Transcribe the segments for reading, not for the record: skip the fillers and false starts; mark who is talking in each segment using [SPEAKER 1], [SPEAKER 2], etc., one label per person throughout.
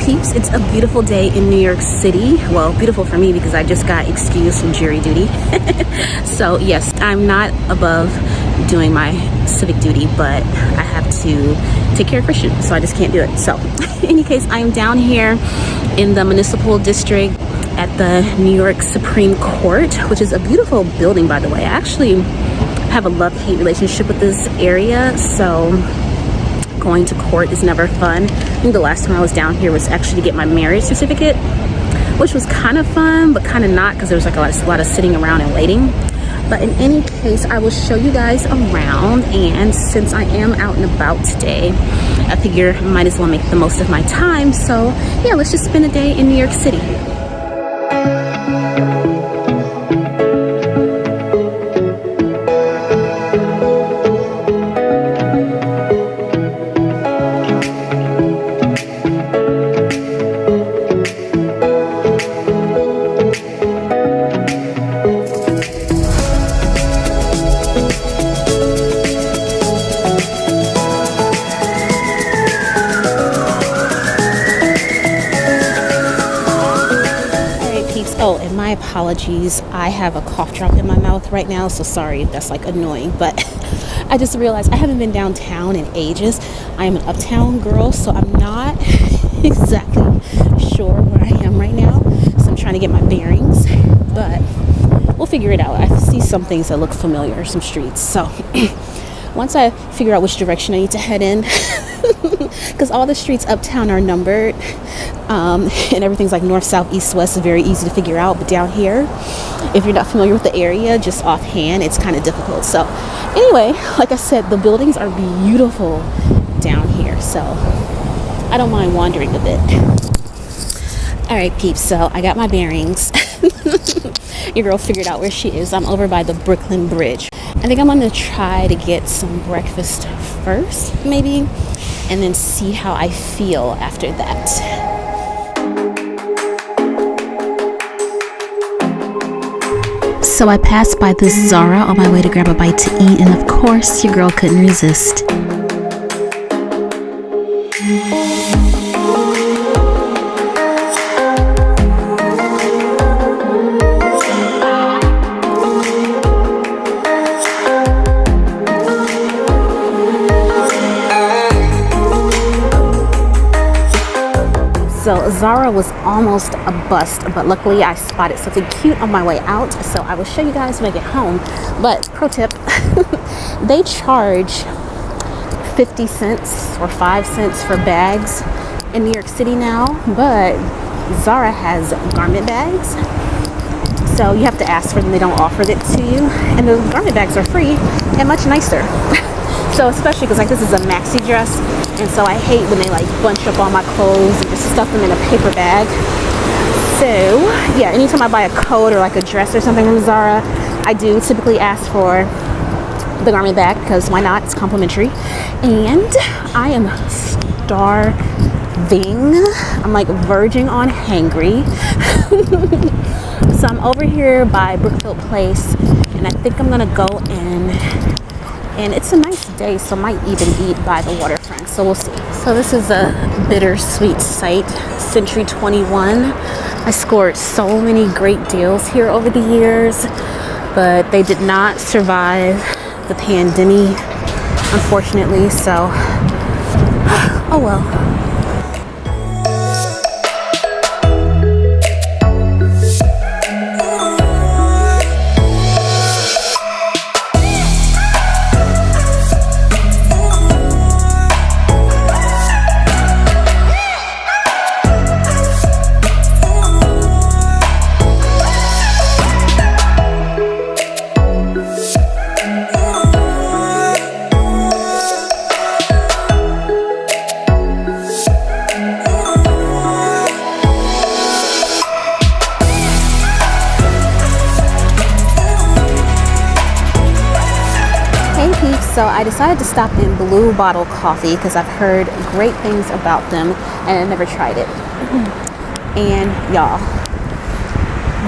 [SPEAKER 1] peeps, it's a beautiful day in New York City. Well, beautiful for me because I just got excused from jury duty. So yes, I'm not above doing my civic duty, but I have to take care of Christians, so I just can't do it. So in any case, I'm down here in the municipal district at the New York Supreme Court, which is a beautiful building, by the way. I actually have a love-hate relationship with this area, so going to court is never fun. I think the last time I was down here was actually to get my marriage certificate, which was kind of fun, but kind of not, because there was like a lot of sitting around and waiting. But in any case, I will show you guys around, and since I am out and about today, I figure I might as well make the most of my time. So yeah, let's just spend a day in New York City. Oh, and my apologies, I have a cough drop in my mouth right now, so sorry if that's like annoying, but I just realized I haven't been downtown in ages. I am an uptown girl, so I'm not exactly sure where I am right now, so I'm trying to get my bearings, but we'll figure it out. I see some things that look familiar, some streets, so once I figure out which direction I need to head in, because all the streets uptown are numbered, and everything's like north, south, east, west is very easy to figure out. But down here, if you're not familiar with the area, just offhand, it's kind of difficult. So anyway, like I said, the buildings are beautiful down here, so I don't mind wandering a bit. All right, peeps, so I got my bearings. Your girl figured out where she is. I'm over by the Brooklyn Bridge. I think I'm gonna try to get some breakfast first, maybe, and then see how I feel after that. So I passed by this Zara on my way to grab a bite to eat, and of course your girl couldn't resist. So Zara was almost a bust, but luckily I spotted something cute on my way out, so I will show you guys when I get home. But pro tip, they charge 50 cents or 5 cents for bags in New York City now, but Zara has garment bags, so you have to ask for them. They don't offer it to you, and the garment bags are free and much nicer. So especially because like this is a maxi dress, and so I hate when they like bunch up all my clothes and just stuff them in a paper bag. So yeah, anytime I buy a coat or like a dress or something from Zara, I do typically ask for the garment bag, because why not? It's complimentary. And I am starving. I'm like verging on hangry. So I'm over here by Brookfield Place, and I think I'm gonna go in. And it's a nice day, so I might even eat by the waterfront, so we'll see. So this is a bittersweet sight, Century 21. I scored so many great deals here over the years, but they did not survive the pandemic, unfortunately, so oh well. So I decided to stop in Blue Bottle Coffee because I've heard great things about them and I've never tried it. And y'all,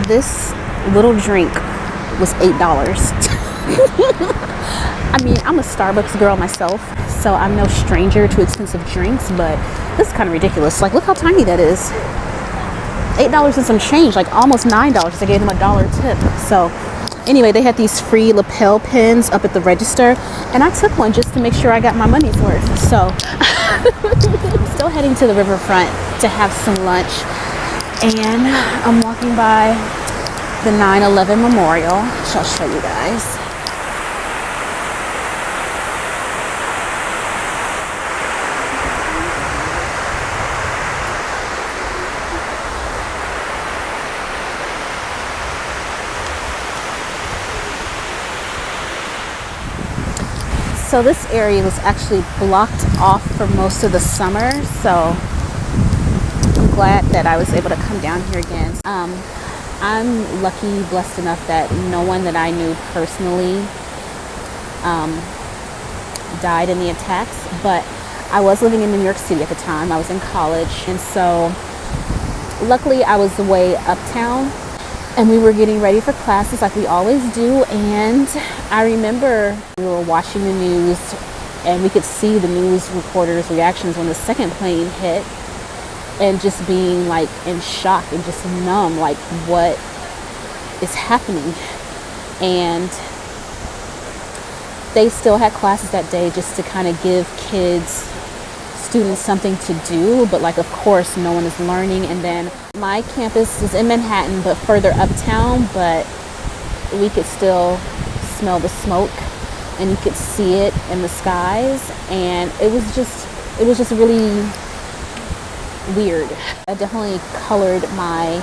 [SPEAKER 1] this little drink was $8. I mean, I'm a Starbucks girl myself, so I'm no stranger to expensive drinks, but this is kind of ridiculous. Like, look how tiny that is. $8 and some change, like almost $9. I gave them $1 tip. So anyway, they had these free lapel pins up at the register, and I took one just to make sure I got my money's worth. So I'm still heading to the riverfront to have some lunch, and I'm walking by the 9/11 memorial, which I'll show you guys. So this area was actually blocked off for most of the summer, so I'm glad that I was able to come down here again. I'm lucky, blessed enough that no one that I knew personally died in the attacks, but I was living in New York City at the time. I was in college, and so luckily I was way uptown, and we were getting ready for classes like we always do. And I remember we were watching the news, and we could see the news reporters' reactions when the second plane hit, and just being like in shock and just numb, like what is happening. And they still had classes that day just to kind of give students something to do, but like of course no one is learning. And then my campus is in Manhattan but further uptown, but we could still smell the smoke and you could see it in the skies, and it was just really weird. It definitely colored my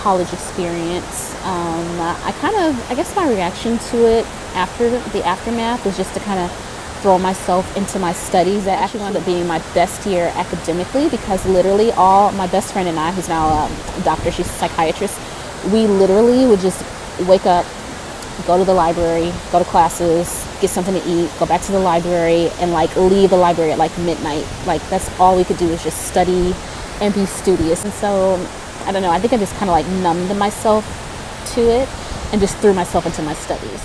[SPEAKER 1] college experience. I guess my reaction to it after the aftermath was just to kind of throw myself into my studies. That actually wound up being my best year academically, because literally all my best friend and I, who's now a doctor, she's a psychiatrist, we literally would just wake up, go to the library, go to classes, get something to eat, go back to the library, and like leave the library at like midnight. Like that's all we could do is just study and be studious. And so I don't know, I think I just kind of like numbed myself to it and just threw myself into my studies.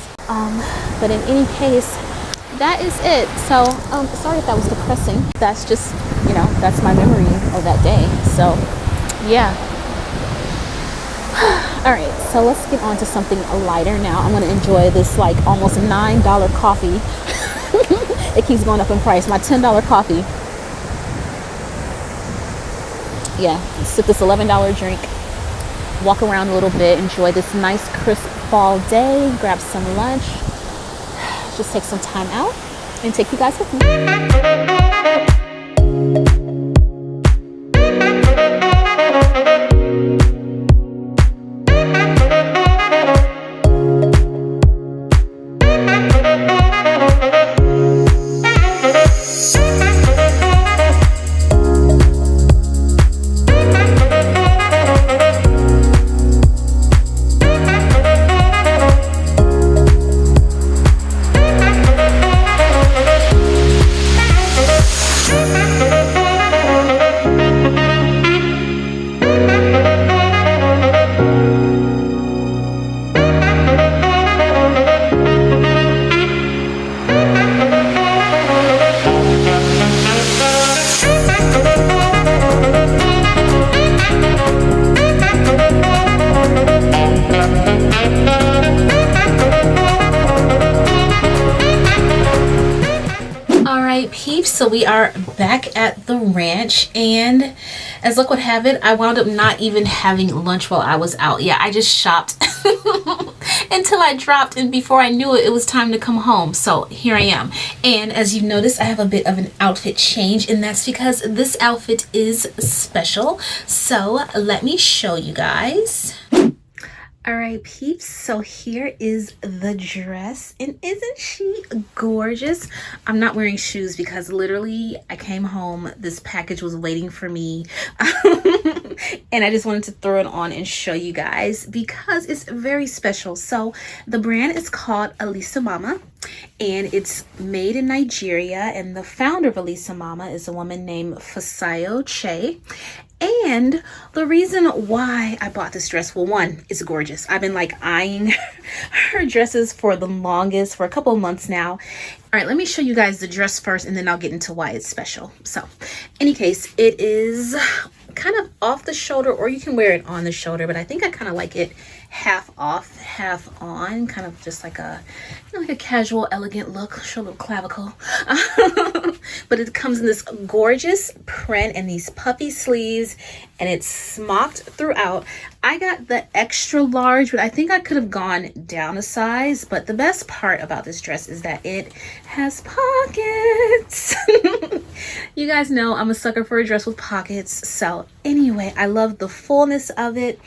[SPEAKER 1] But in any case, that is it. So sorry if that was depressing. That's just, that's my memory of that day. So yeah. All right, so let's get on to something lighter now. I'm gonna enjoy this like almost $9 coffee. It keeps going up in price. My $10 coffee. Yeah, sip this $11 drink, walk around a little bit, enjoy this nice crisp fall day, grab some lunch, just take some time out and take you guys with me. So we are back at the ranch, and as luck would have it, I wound up not even having lunch while I was out. Yeah, I just shopped until I dropped, and before I knew it, it was time to come home. So here I am. And as you notice, I have a bit of an outfit change, and that's because this outfit is special. So let me show you guys. All right, peeps, so here is the dress, and isn't she gorgeous? I'm not wearing shoes because literally I came home, this package was waiting for me, and I just wanted to throw it on and show you guys because it's very special. So the brand is called Elisamama, and it's made in Nigeria, and the founder of Elisamama is a woman named Fasayo Che. And the reason why I bought this dress, well, one, it's gorgeous. I've been like eyeing her dresses for the longest, for a couple of months now. All right, let me show you guys the dress first, and then I'll get into why it's special. So, any case, it is kind of off the shoulder, or you can wear it on the shoulder, but I think I kind of like it half off, half on, kind of just like a, you know, like a casual, elegant look. Show a little clavicle. But it comes in this gorgeous print and these puffy sleeves, and it's smocked throughout. I got the extra large, but I think I could have gone down a size. But the best part about this dress is that it has pockets. You guys know I'm a sucker for a dress with pockets. So anyway, I love the fullness of it.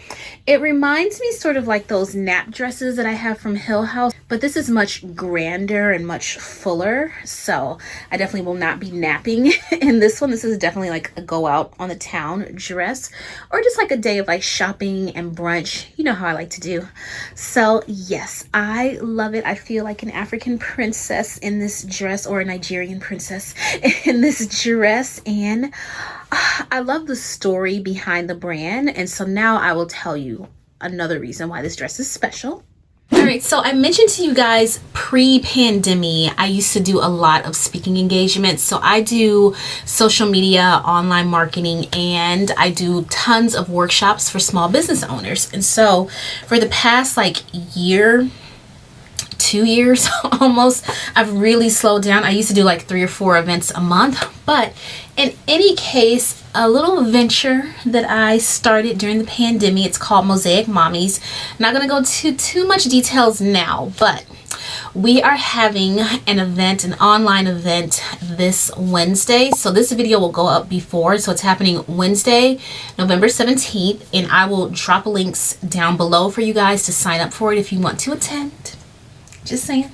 [SPEAKER 1] It reminds me sort of like those nap dresses that I have from Hill House, but this is much grander and much fuller. So I definitely will not be napping in this one. This is definitely like a go out on the town dress, or just like a day of like shopping and brunch. You know how I like to do. So yes, I love it. I feel like an African princess in this dress, or a Nigerian princess in this dress. And I love the story behind the brand. And so now I will tell you another reason why this dress is special. All right, so I mentioned to you guys pre-pandemic, I used to do a lot of speaking engagements. So I do social media, online marketing, and I do tons of workshops for small business owners. And so for the past like year, 2 years almost, I've really slowed down. I used to do like 3 or 4 events a month, but in any case, a little venture that I started during the pandemic, it's called Mosaic Mommies. Not gonna go into too much details now, but we are having an event, an online event this Wednesday. So this video will go up before, so it's happening Wednesday, November 17th, and I will drop links down below for you guys to sign up for it if you want to attend. Just saying.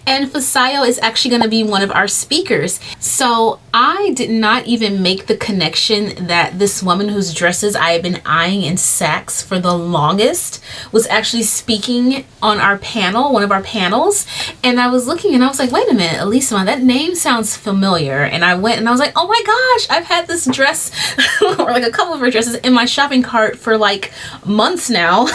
[SPEAKER 1] And Fasayo is actually going to be one of our speakers. So I did not even make the connection that this woman whose dresses I have been eyeing in Saks for the longest was actually speaking on our panel, one of our panels. And I was looking and I was like, wait a minute, Elisamama, that name sounds familiar. And I went and I was like, oh my gosh, I've had this dress or like a couple of her dresses in my shopping cart for like months now.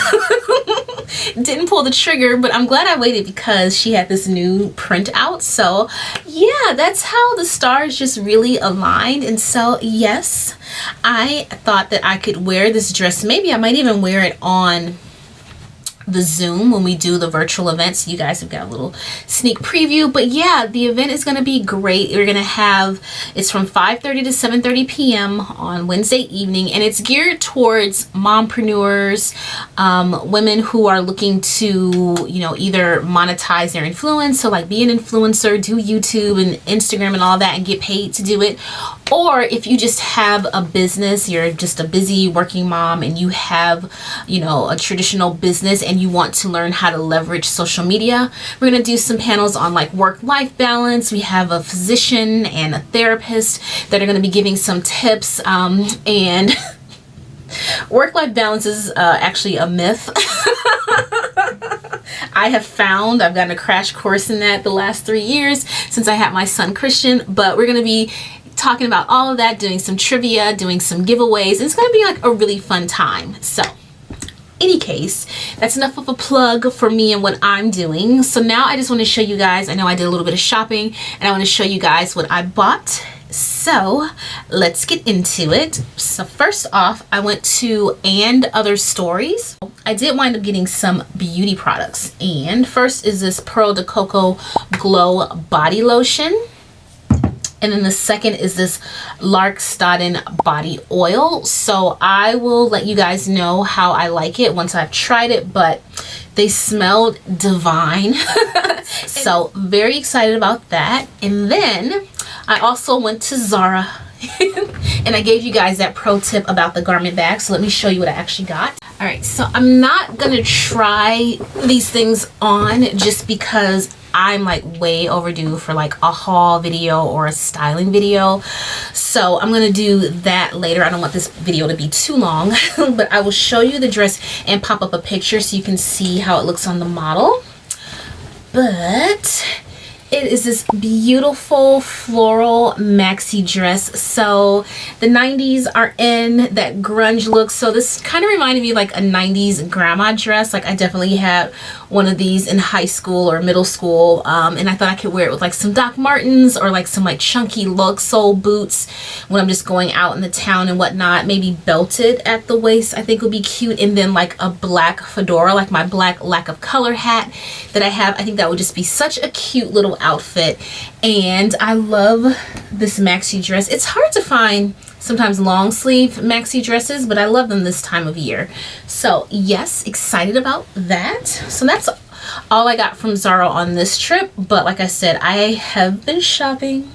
[SPEAKER 1] Didn't pull the trigger, but I'm glad I waited because she had this new print out. So yeah, that's how the stars just really aligned. And so yes, I thought that I could wear this dress. Maybe I might even wear it on the Zoom when we do the virtual event, so you guys have got a little sneak preview. But yeah, the event is going to be great. We're going to have, it's from 5:30 to 7:30 p.m. on Wednesday evening, and it's geared towards mompreneurs, women who are looking to, you know, either monetize their influence, so like be an influencer, do YouTube and Instagram and all that and get paid to do it, or if you just have a business, you're just a busy working mom and you have, you know, a traditional business and you want to learn how to leverage social media. We're going to do some panels on like work-life balance. We have a physician and a therapist that are going to be giving some tips, and work-life balance is actually a myth. I have found I've gotten a crash course in that the last 3 years since I had my son Christian, but we're going to be talking about all of that, doing some trivia, doing some giveaways. It's going to be like a really fun time. So any case, that's enough of a plug for me and what I'm doing. So now I just want to show you guys, I know I did a little bit of shopping, and I want to show you guys what I bought. So let's get into it. So first off, I went to And Other Stories. I did wind up getting some beauty products, and first is this Pearl de Coco Glow Body Lotion. And then the second is this Larkstaden body oil. So I will let you guys know how I like it once I've tried it, but they smelled divine. So very excited about that. And then I also went to Zara and I gave you guys that pro tip about the garment bag. So let me show you what I actually got. All right, so I'm not gonna try these things on just because I'm like way overdue for like a haul video or a styling video. So I'm gonna do that later. I don't want this video to be too long, but I will show you the dress and pop up a picture so you can see how it looks on the model. But It is this beautiful floral maxi dress. So the 90s are in that grunge look. So this kind of reminded me of like a 90s grandma dress. Like I definitely had one of these in high school or middle school. And I thought I could wear it with like some Doc Martens or like some like chunky look sole boots when I'm just going out in the town and whatnot. Maybe belted at the waist I think would be cute. And then like a black fedora, like my black lack of color hat that I have. I think that would just be such a cute little outfit. And I love this maxi dress. It's hard to find sometimes long sleeve maxi dresses, but I love them this time of year. So yes, excited about that. So that's all I got from Zara on this trip. But like I said, I have been shopping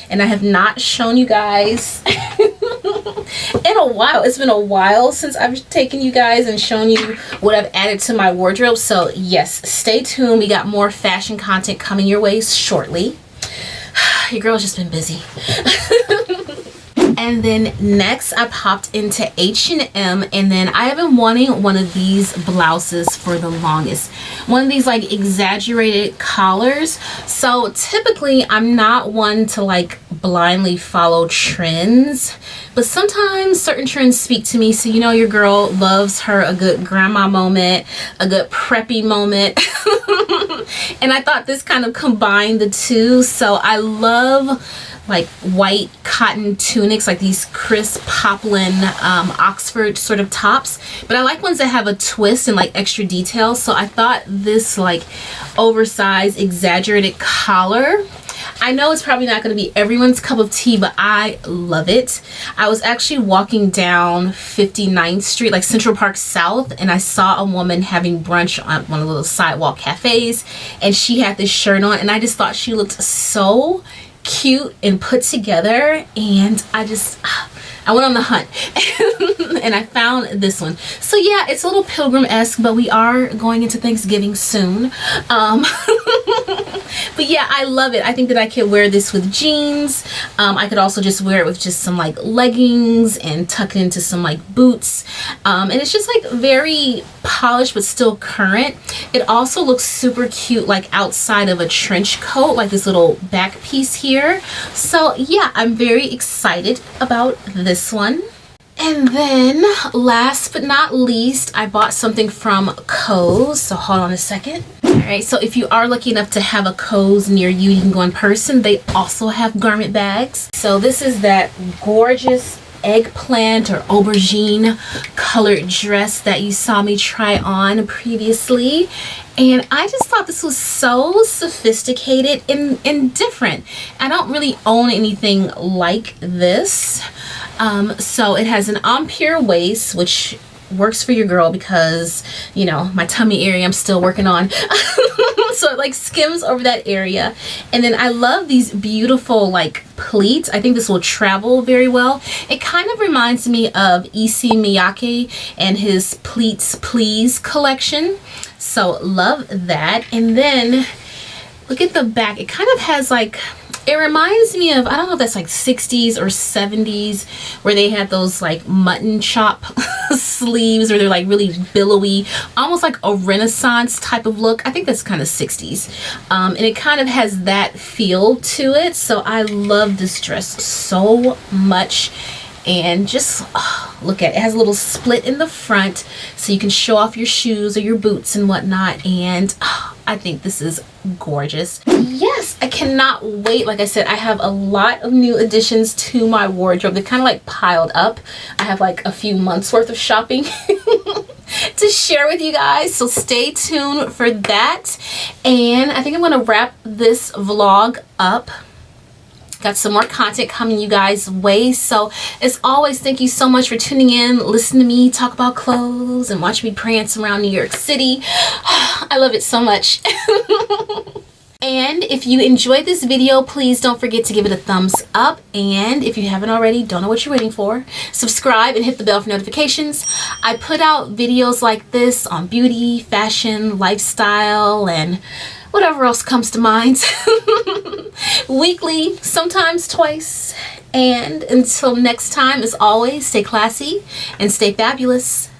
[SPEAKER 1] and I have not shown you guys in a while. It's been a while since I've taken you guys and shown you what I've added to my wardrobe. So yes, stay tuned. We got more fashion content coming your way shortly. Your girl's just been busy. And then next I popped into H&M, and then I have been wanting one of these blouses for the longest. One of these like exaggerated collars. So typically I'm not one to like blindly follow trends, but sometimes certain trends speak to me. So you know your girl loves her a good grandma moment, a good preppy moment. And I thought this kind of combined the two. So I love like white cotton tunics, like these crisp poplin Oxford sort of tops, but I like ones that have a twist and like extra details. So I thought this like oversized exaggerated collar, I know it's probably not going to be everyone's cup of tea, but I love it. I was actually walking down 59th Street, like Central Park South, and I saw a woman having brunch on one of those sidewalk cafes, and she had this shirt on, and I just thought she looked so cute and put together, and I went on the hunt and I found this one. So yeah, it's a little pilgrim-esque, but we are going into Thanksgiving soon. But yeah, I love it. I think that I could wear this with jeans. I could also just wear it with just some like leggings and tuck it into some like boots. And it's just like very polished but still current. It also looks super cute like outside of a trench coat, like this little back piece here. So yeah, I'm very excited about this one. And then last but not least, I bought something from Kohl's. So hold on a second. Alright, so if you are lucky enough to have a Kohl's near you, you can go in person. They also have garment bags. So this is that gorgeous eggplant or aubergine colored dress that you saw me try on previously, and I just thought this was so sophisticated and different. I don't really own anything like this. So it has an Ampere waist, which works for your girl because, you know, my tummy area I'm still working on. So it like skims over that area. And then I love these beautiful like pleats. I think this will travel very well. It kind of reminds me of Issey Miyake and his Pleats Please collection. So love that. And then look at the back. It kind of has like, it reminds me of, I don't know if that's like 60s or 70s, where they had those like mutton chop sleeves, or they're like really billowy, almost like a Renaissance type of look. I think that's kind of 60s. And it kind of has that feel to it. So I love this dress so much. And just look at it. It has a little split in the front so you can show off your shoes or your boots and whatnot. And I think this is gorgeous. Yes, I cannot wait. Like I said, I have a lot of new additions to my wardrobe. They're kind of like piled up. I have like a few months worth of shopping to share with you guys. So stay tuned for that. And I think I'm going to wrap this vlog up. Got some more content coming you guys' way. So as always, thank you so much for tuning in, listen to me talk about clothes and watch me prance around New York City. I love it so much. And if you enjoyed this video, please don't forget to give it a thumbs up. And if you haven't already, don't know what you're waiting for, subscribe and hit the bell for notifications. I put out videos like this on beauty, fashion, lifestyle, and whatever else comes to mind. Weekly, sometimes twice. And until next time, as always, stay classy and stay fabulous.